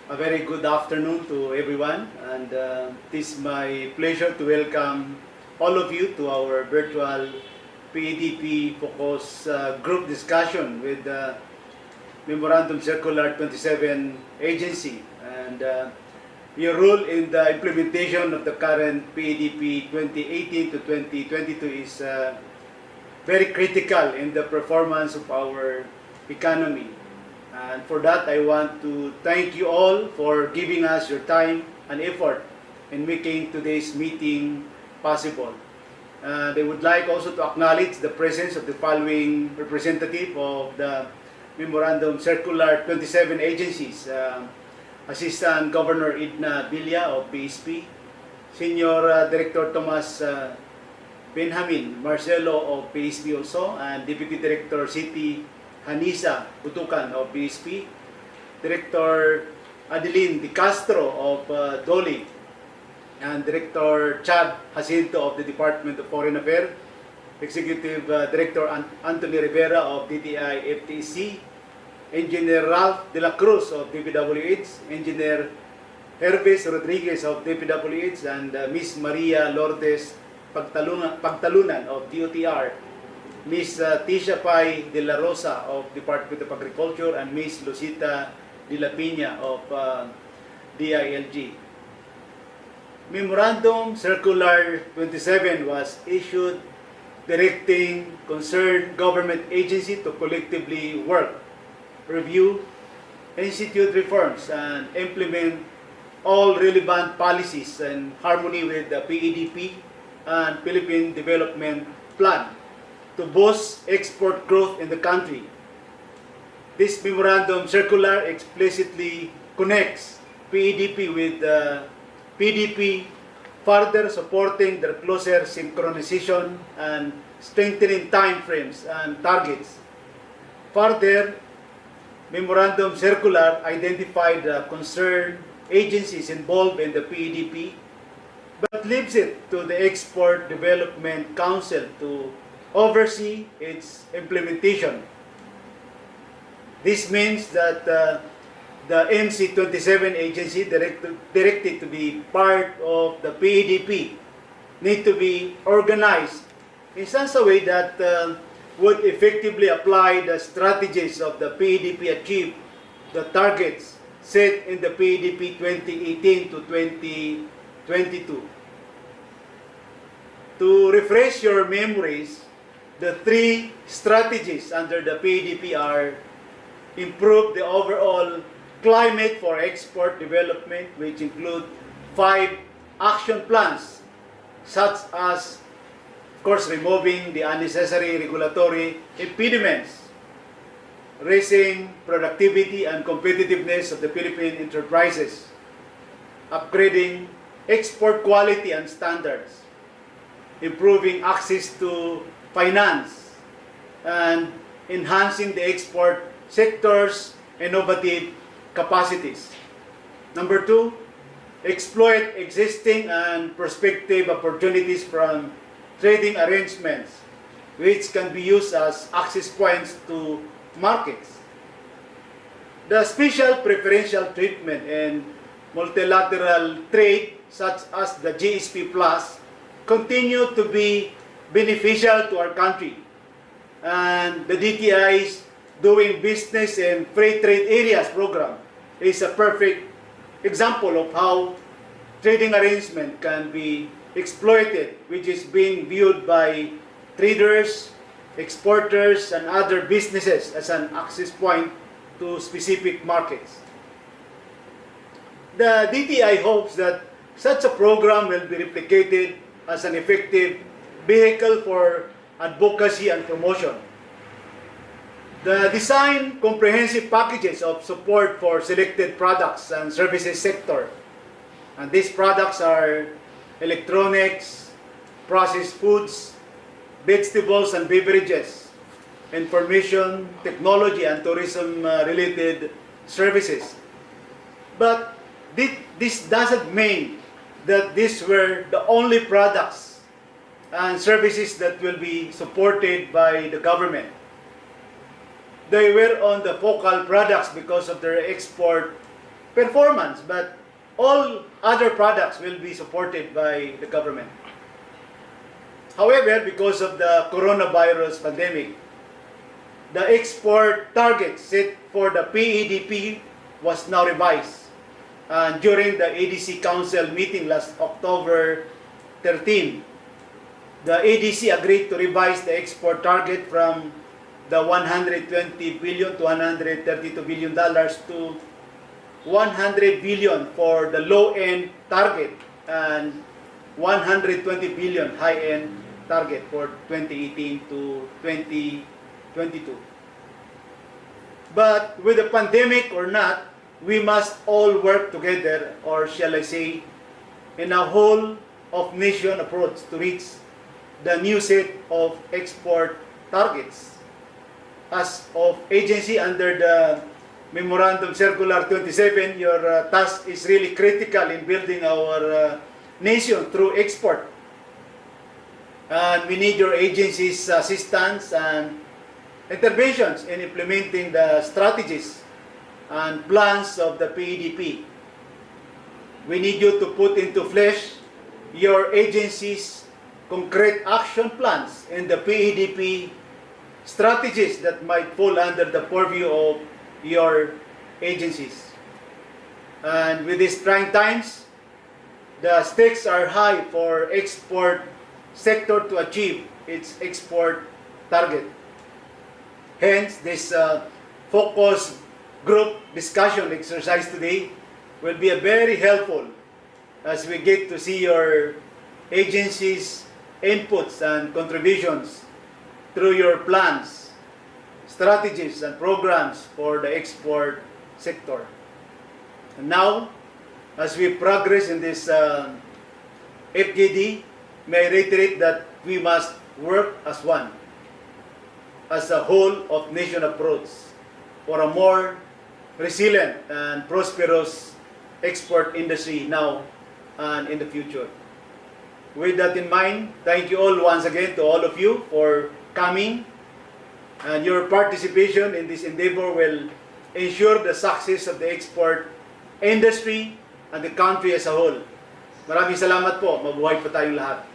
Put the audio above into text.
A very good afternoon to everyone, and it is my pleasure to welcome all of you to our virtual PEDP Focused Group Discussion with Memorandum Circular 27 Agency and your role in the implementation of the current PEDP 2018 to 2022 is very critical in the performance of our economy. And for that, I want to thank you all for giving us your time and effort in making today's meeting possible. They would like also to acknowledge the presence of the following representative of the Memorandum Circular 27 agencies. Assistant Governor Edna Villa of PSP, Senior Director Tomas Benjamin Marcelo of PSP also, and Deputy Director City Hanisa Butukan of PSP, Director Adeline Di Castro of DOLI, and Director Chad Jacinto of the Department of Foreign Affairs, Executive Director Anthony Rivera of DTI FTC, Engineer Ralph De La Cruz of DPWH, Engineer Herves Rodriguez of DPWH, and Ms. Maria Lourdes Pagtalunan of DOTR, Ms. Tisha Pai De La Rosa of Department of Agriculture, and Ms. Lucita De La Pina of DILG. Memorandum Circular 27 was issued directing concerned government agency to collectively work, review, institute reforms, and implement all relevant policies in harmony with the PEDP and Philippine Development Plan to boost export growth in the country. This Memorandum Circular explicitly connects PEDP with PDP, further supporting their closer synchronization and strengthening timeframes and targets. Further, Memorandum Circular identified the concerned agencies involved in the PEDP, but leaves it to the Export Development Council to oversee its implementation. This means that the MC27 agency directed to be part of the PEDP need to be organized in such a way that would effectively apply the strategies of the PEDP, achieve the targets set in the PEDP 2018 to 2022. To refresh your memories, the three strategies under the PEDP are: improve the overall climate for export development, which include 5 action plans, such as, of course, removing the unnecessary regulatory impediments, raising productivity and competitiveness of the Philippine enterprises, upgrading export quality and standards, improving access to finance, and enhancing the export sector's innovative capacities. Number 2, exploit existing and prospective opportunities from trading arrangements, which can be used as access points to markets. The special preferential treatment in multilateral trade, such as the GSP Plus, continue to be beneficial to our country, and the DTI's Doing Business in Free Trade Areas program is a perfect example of how trading arrangement can be exploited, which is being viewed by traders, exporters, and other businesses as an access point to specific markets. The DTI hopes that such a program will be replicated as an effective vehicle for advocacy and promotion. The design comprehensive packages of support for selected products and services sector. And these products are electronics, processed foods, vegetables and beverages, information, technology, and tourism related services. But this doesn't mean that these were the only products and services that will be supported by the government. They were on the focal products because of their export performance, but all other products will be supported by the government. However, because of the coronavirus pandemic, the export target set for the PEDP was now revised. And during the ADC Council meeting last October 13, the ADC agreed to revise the export target from the $120 billion to $132 billion to $100 billion for the low-end target and $120 billion high-end target for 2018 to 2022. But with the pandemic or not, we must all work together, or shall I say, in a whole of nation approach to reach the new set of export targets. As of agency under the Memorandum Circular 27, your task is really critical in building our nation through export. And we need your agency's assistance and interventions in implementing the strategies and plans of the PEDP. We need you to put into flesh your agency's concrete action plans in the PEDP strategies that might fall under the purview of your agencies. And with these trying times, the stakes are high for export sector to achieve its export target. Hence, this focus group discussion exercise today will be a very helpful as we get to see your agency's inputs and contributions through your plans, strategies, and programs for the export sector. And now, as we progress in this FGD, may I reiterate that we must work as one, as a whole of nation approach for a more resilient and prosperous export industry now and in the future. With that in mind, thank you all once again to all of you for coming, and your participation in this endeavor will ensure the success of the export industry and the country as a whole. Maraming salamat po. Mabuhay po tayong lahat.